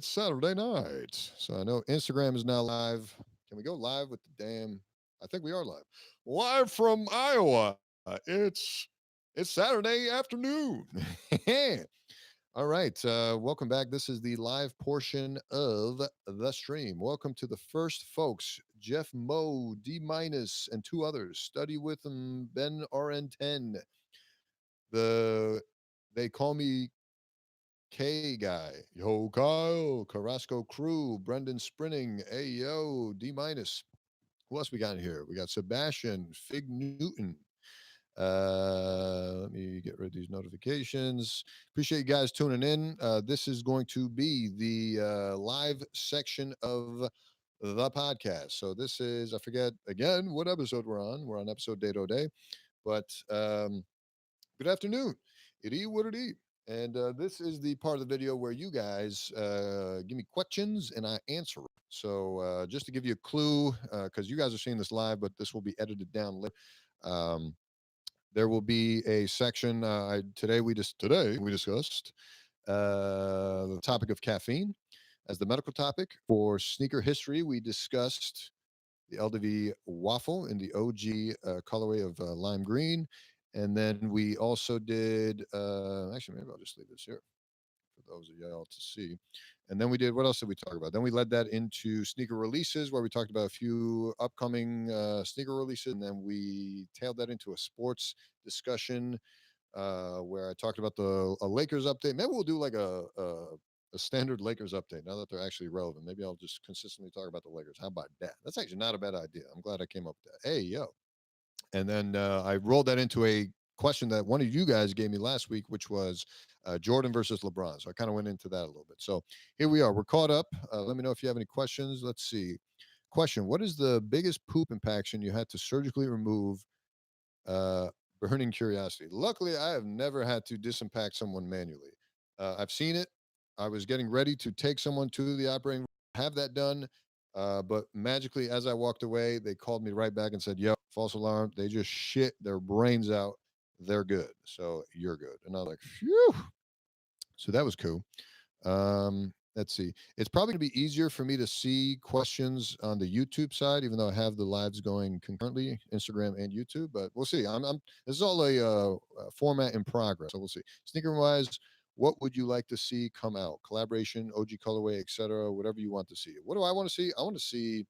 Saturday night. So I know Instagram is now live. Can we go live with the damn? I think we are live. Live from Iowa. It's Saturday afternoon. All right. Welcome back. This is the live portion of the stream. Welcome to the first folks, Jeff Mo, D minus, and two others. Study with them, Ben RN10. The they call me K guy. Yo, Kyle, Carrasco crew, Brendan Sprinting, Ayo, D minus. Who else we got in here? We got Sebastian, Fig Newton. Let me get rid of these notifications. Appreciate you guys tuning in. This is going to be the live section of the podcast. So this is, I forget again what episode we're on. We're on episode Date O Day. But good afternoon. It is what it is. And this is the part of the video where you guys give me questions and I answer it. So just to give you a clue, because you guys are seeing this live, but this will be edited down later. Um, there will be a section. Today we discussed the topic of caffeine as the medical topic. For sneaker history, we discussed the LDV waffle in the OG colorway of lime green. And then we also did, actually, maybe I'll just leave this here for those of y'all to see. And then we did, what else did we talk about? Then we led that into sneaker releases where we talked about a few upcoming sneaker releases. And then we tailed that into a sports discussion where I talked about the a Lakers update. Maybe we'll do like a standard Lakers update now that they're actually relevant. Maybe I'll just consistently talk about the Lakers. How about that? That's actually not a bad idea. I'm glad I came up with that. Hey, yo. And then I rolled that into a question that one of you guys gave me last week, which was Jordan versus LeBron. So I kind of went into that a little bit. So here we are. We're caught up. Let me know if you have any questions. Let's see. Question: what is the biggest poop impaction you had to surgically remove? Uh, Burning curiosity. Luckily, I have never had to disimpact someone manually. I've seen it. I was getting ready to take someone to the operating room, have that done. But magically, as I walked away, they called me right back and said, "Yo, false alarm. They just shit their brains out. They're good. So you're good." And I was like, "Phew." So that was cool. Let's see. It's probably going to be easier for me to see questions on the YouTube side, even though I have the lives going concurrently, Instagram and YouTube. But we'll see. This is all a format in progress, so we'll see. Sneaker wise, what would you like to see come out? Collaboration, OG colorway, etc. Whatever you want to see. What do I want to see? I want to see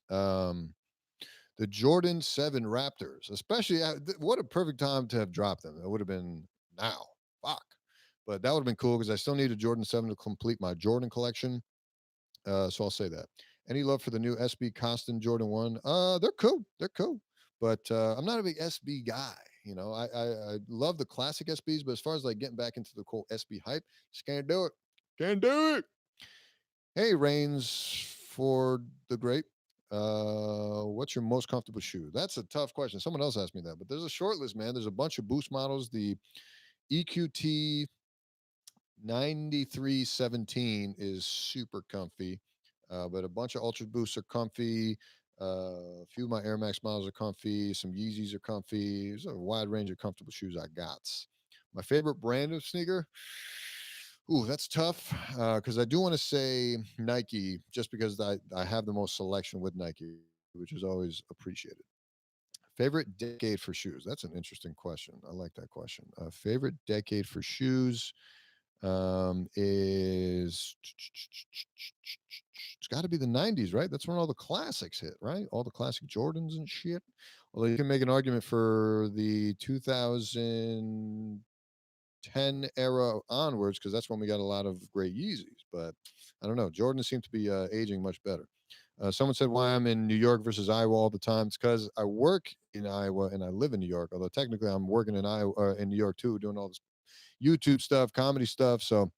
um, the Jordan 7 Raptors, especially what a perfect time to have dropped them. It would have been now. Fuck. But that would have been cool because I still need a Jordan 7 to complete my Jordan collection. So I'll say that. Any love for the new SB Costin Jordan 1? They're cool. They're cool. But I'm not a big SB guy. You know, I love the classic SBs, but as far as like getting back into the cool SB hype, just can't do it. Can't do it. Hey, Reigns for the Great. What's your most comfortable shoe? That's a tough question. Someone else asked me that, but there's a short list, man. There's a bunch of Boost models. The EQT 9317 is super comfy, but a bunch of Ultra Boosts are comfy. A few of my Air Max models are comfy. Some Yeezys are comfy. There's a wide range of comfortable shoes I got. My favorite brand of sneaker. Ooh, that's tough because I do want to say Nike just because I have the most selection with Nike, which is always appreciated. Favorite decade for shoes? That's an interesting question. I like that question. Favorite decade for shoes is it's got to be the 90s, right? That's when all the classics hit, right? All the classic Jordans and shit. Although you can make an argument for the 2010 era onwards because that's when we got a lot of great Yeezys. But I don't know. Jordan seemed to be aging much better. Someone said why I'm in New York versus Iowa all the time. It's because I work in Iowa and I live in New York. Although technically I'm working in Iowa, in New York too, doing all this YouTube stuff, comedy stuff. So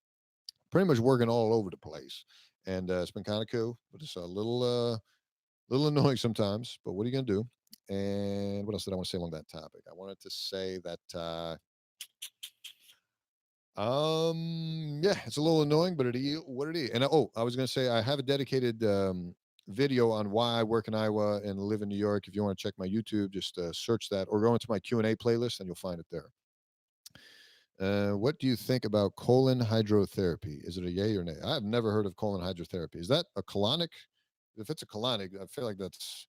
pretty much working all over the place, and it's been kind of cool, but it's a little annoying sometimes. But what are you gonna do? And what else did I want to say along that topic? I wanted to say that yeah, it's a little annoying, but it is what it is. And oh, I was gonna say I have a dedicated video on why I work in Iowa and live in New York. If you want to check my YouTube, just search that or go into my Q&A playlist and you'll find it there. What do you think about colon hydrotherapy? Is it a yay or nay? I've never heard of colon hydrotherapy. Is that a colonic? If it's a colonic, I feel like that's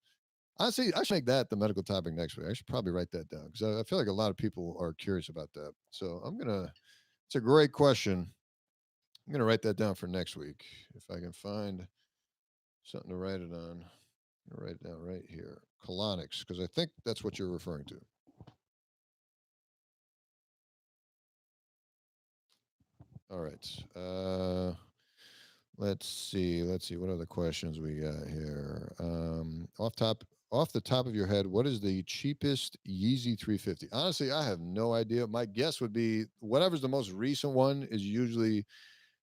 honestly, I should make that the medical topic next week. I should probably write that down because I feel like a lot of people are curious about that. So I'm gonna. It's a great question. I'm gonna write that down for next week if I can find something to write it on. I'm gonna write it down right here. Colonics, because I think that's what you're referring to. All right. Let's see. Let's see what other questions we got here. Off the top of your head, what is the cheapest Yeezy 350? Honestly, I have no idea. My guess would be whatever's the most recent one is usually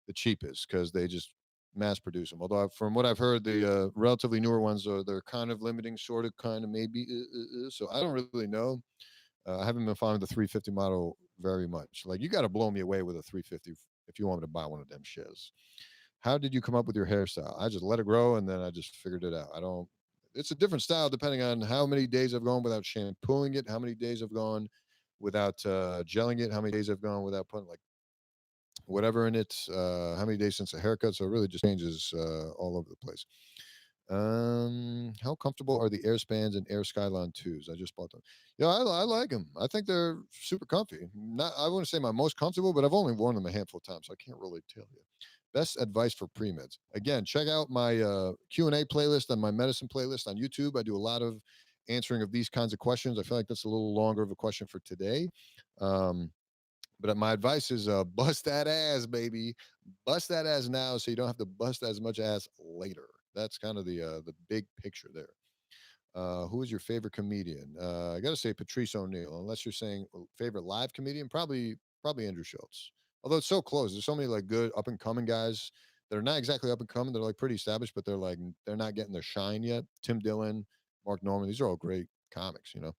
the cheapest because they just mass produce them. Although from what I've heard, the relatively newer ones are they're kind of limiting, sort of, kind of, maybe. So I don't really know. I haven't been following the 350 model very much. Like you got to blow me away with a 350 if you want me to buy one of them shits. How did you come up with your hairstyle? I just let it grow and then I just figured it out. I don't. It's a different style depending on how many days I've gone without shampooing it, how many days I've gone without gelling it, how many days I've gone without putting like whatever in it, how many days since a haircut. So it really just changes all over the place. How comfortable are the Airspans and Air Skylon 2s? I just bought them. Yeah, I like them. I think they're super comfy. Not, I wouldn't say my most comfortable, but I've only worn them a handful of times, so I can't really tell you. Best advice for pre-meds. Again, check out my Q&A playlist and my medicine playlist on YouTube. I do a lot of answering of these kinds of questions. I feel like that's a little longer of a question for today. Um, but my advice is bust that ass, baby. Bust that ass now so you don't have to bust as much ass later. That's kind of the big picture there. Who is your favorite comedian? I got to say Patrice O'Neill. Unless you're saying favorite live comedian, probably Andrew Schultz. Although it's so close. There's so many like good up and coming guys that are not exactly up and coming. They're like pretty established, but they're not getting their shine yet. Tim Dillon, Mark Norman. These are all great comics. You know,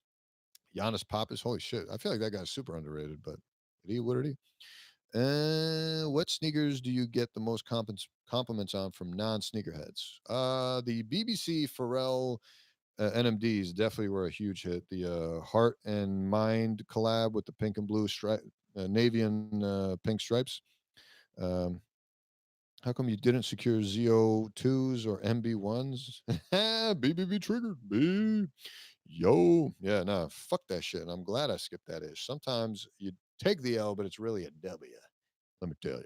Giannis Pappas. Holy shit! I feel like that guy's super underrated, but did he? What did he? What sneakers do you get the most compliments on from non-sneakerheads? The BBC Pharrell NMDs definitely were a huge hit. The Heart and Mind collab with the pink and blue stripe, navy and pink stripes. Um, how come you didn't secure ZO2s or MB1s? BBB triggered. B. Yo. Yeah, no, fuck that shit. And I'm glad I skipped that ish. Sometimes you take the L, but it's really a W. Let me tell you.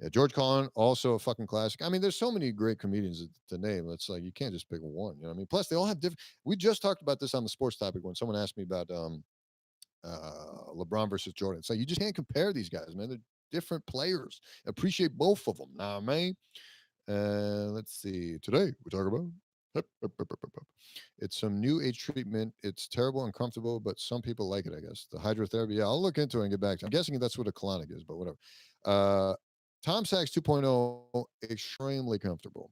Yeah, George Carlin, also a fucking classic. I mean, there's so many great comedians to name. It's like you can't just pick one. You know what I mean? Plus, they all have different. We just talked about this on the sports topic when someone asked me about LeBron versus Jordan. It's like you just can't compare these guys, man. They're different players. Appreciate both of them. Nah, man. Let's see. Today we talk about it's some new age treatment. It's terrible and uncomfortable, but some people like it, I guess. The hydrotherapy. Yeah, I'll look into it and get back to you. I'm guessing that's what a colonic is, but whatever. Uh, Tom Sachs 2.0, extremely comfortable.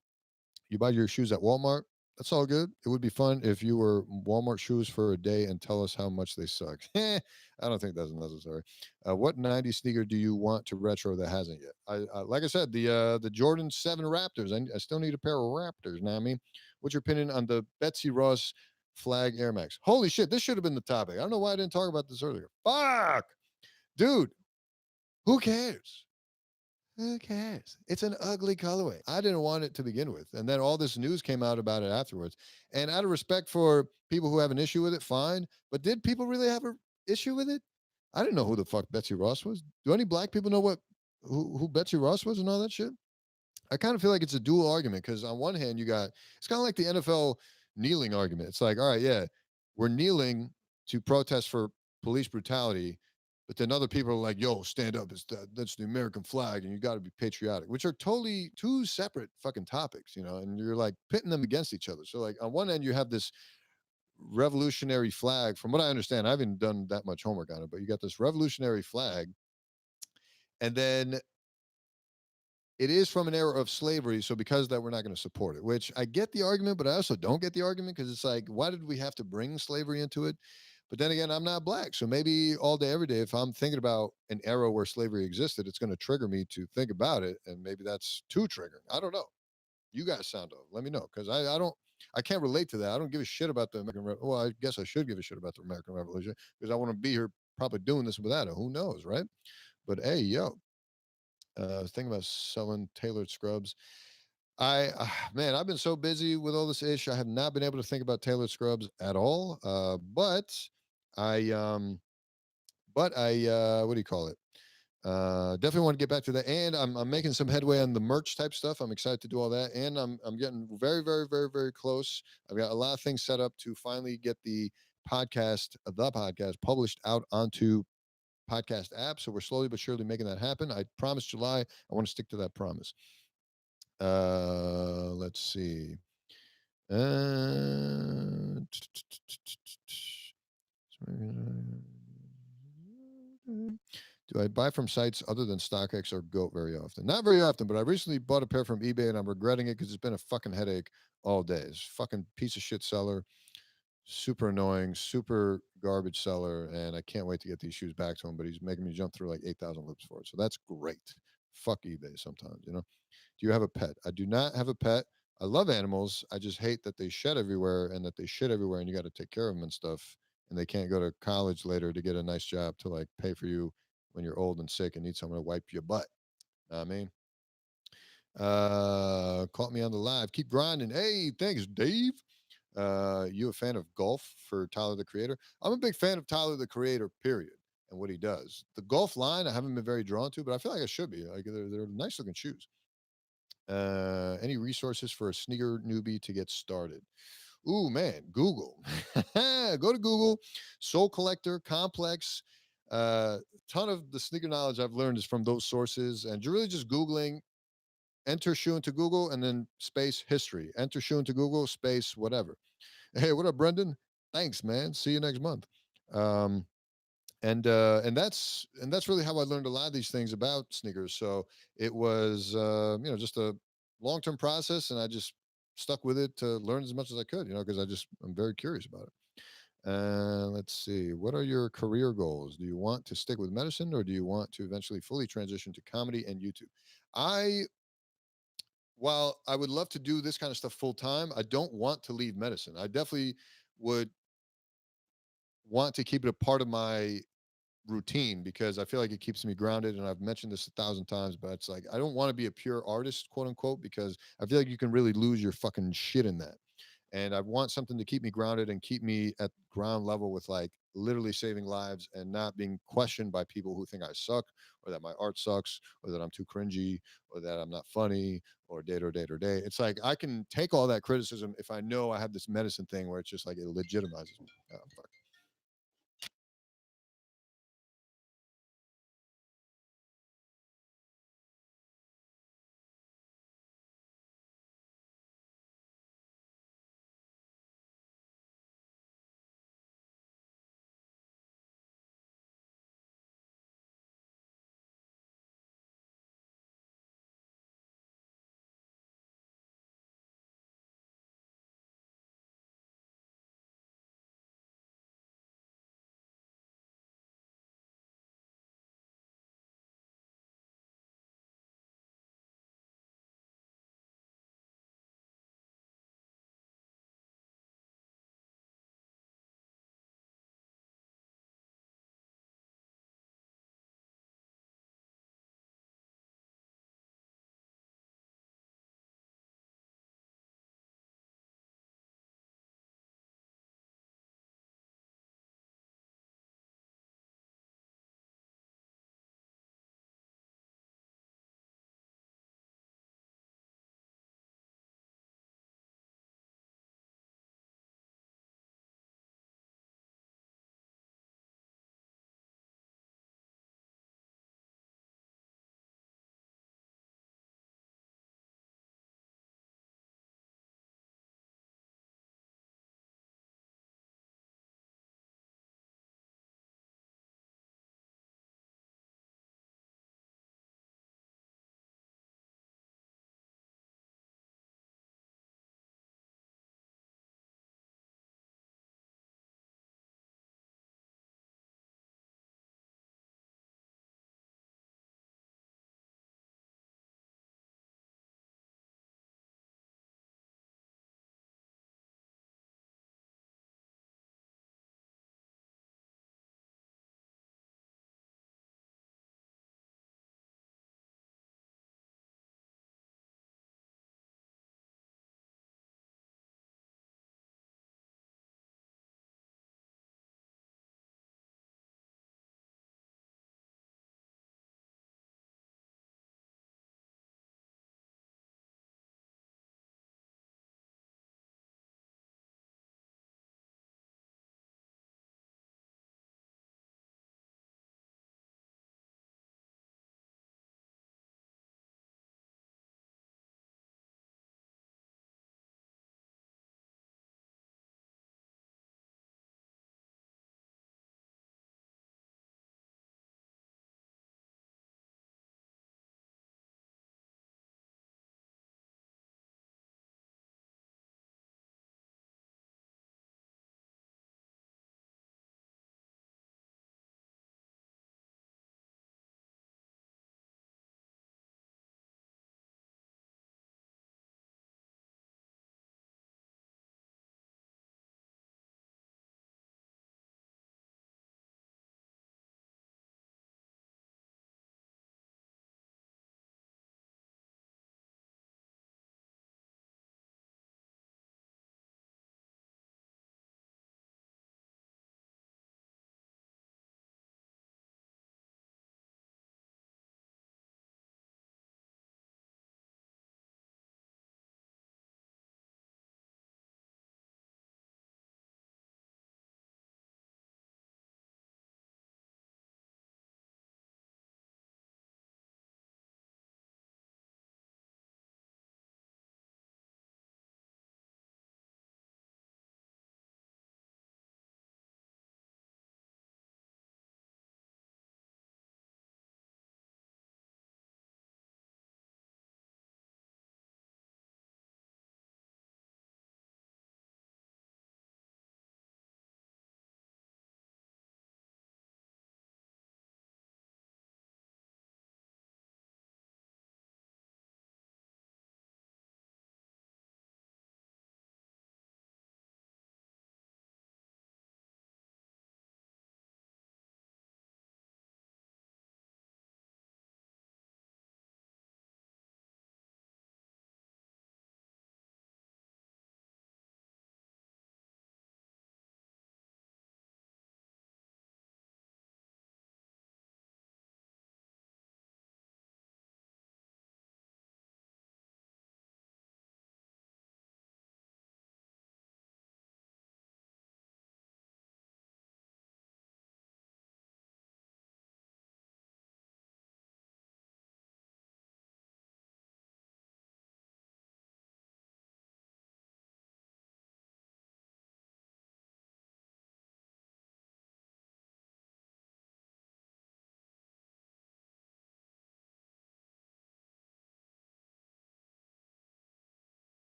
You buy your shoes at Walmart. That's all good. It would be fun if you were Walmart shoes for a day and tell us how much they suck. I don't think that's necessary. What '90s sneaker do you want to retro that hasn't yet? Like I said, the Jordan 7 Raptors. I still need a pair of Raptors. Now, I mean, what's your opinion on the Betsy Ross Flag Air Max? Holy shit, this should have been the topic. I don't know why I didn't talk about this earlier. Fuck, dude. Who cares? Who cares? It's an ugly colorway. I didn't want it to begin with. And then all this news came out about it afterwards. And out of respect for people who have an issue with it, fine. But did people really have an issue with it? I didn't know who the fuck Betsy Ross was. Do any black people know who Betsy Ross was and all that shit? I kind of feel like it's a dual argument because on one hand, you got it's kind of like the NFL kneeling argument. It's like, all right, yeah, we're kneeling to protest for police brutality, but then other people are like, yo, stand up. That's the American flag, and you got to be patriotic, which are totally two separate fucking topics, you know, and you're like pitting them against each other. So, like, on one end, you have this revolutionary flag. From what I understand, I haven't done that much homework on it, but you got this revolutionary flag, and then it is from an era of slavery. So because of that, we're not going to support it, which I get the argument, but I also don't get the argument because it's like, why did we have to bring slavery into it? But then again, I'm not black. So maybe all day, every day, if I'm thinking about an era where slavery existed, it's going to trigger me to think about it. And maybe that's too triggering. I don't know. You guys sound off. Let me know because I can't relate to that. I don't give a shit about the American Well, I guess I should give a shit about the American Revolution because I want to be here probably doing this without it. Who knows, right? But hey, yo, I was thinking about selling tailored scrubs. Man, I've been so busy with all this ish. I have not been able to think about tailored scrubs at all. I, um, what do you call it? Definitely want to get back to that, and I'm making some headway on the merch type stuff. I'm excited to do all that, and I'm getting very, very, very, very close. I've got a lot of things set up to finally get the podcast, published out onto podcast apps. So we're slowly but surely making that happen. I promised July. I want to stick to that promise. Let's see. Uh, Do I buy from sites other than StockX or Goat very often? Not very often, but I recently bought a pair from eBay and I'm regretting it because it's been a fucking headache all day. It's a fucking piece of shit seller, super annoying, super garbage seller, and I can't wait to get these shoes back to him. But he's making me jump through like 8,000 loops for it, so that's great. Fuck eBay sometimes, you know. Do you have a pet? I do not have a pet. I love animals. I just hate that they shed everywhere and that they shit everywhere and you got to take care of them and stuff. And they can't go to college later to get a nice job to like pay for you when you're old and sick and need someone to wipe your butt. Know what I mean, caught me on the live. Keep grinding. Hey, thanks, Dave. You a fan of golf for Tyler the Creator? I'm a big fan of Tyler the Creator, period, and what he does. The golf line, I haven't been very drawn to, but I feel like I should be. Like they're nice looking shoes. Any resources for a sneaker newbie to get started? Ooh, man, Google. Go to Google. Soul Collector, Complex. Ton of the sneaker knowledge I've learned is from those sources, and you're really just Googling. Enter shoe into Google and then space history. Enter shoe into Google space whatever. Hey, what up, Brendan? Thanks, man. See you next month. Um, and that's really how I learned a lot of these things about sneakers. So it was just a long term process, and I just stuck with it to learn as much as I could, because I'm very curious about it. Let's see, what are your career goals? Do you want to stick with medicine, or do you want to eventually fully transition to comedy and YouTube? I While I would love to do this kind of stuff full time, I don't want to leave medicine. I definitely would want to keep it a part of my routine because I feel like it keeps me grounded. And I've mentioned this 1,000 times, but it's like I don't want to be a pure artist, quote unquote, because I feel like you can really lose your fucking shit in that. And I want something to keep me grounded and keep me at ground level with like literally saving lives and not being questioned by people who think I suck or that my art sucks or that I'm too cringy or that I'm not funny or date or date or day. It's like I can take all that criticism if I know I have this medicine thing where it's just like it legitimizes me. Oh, fuck.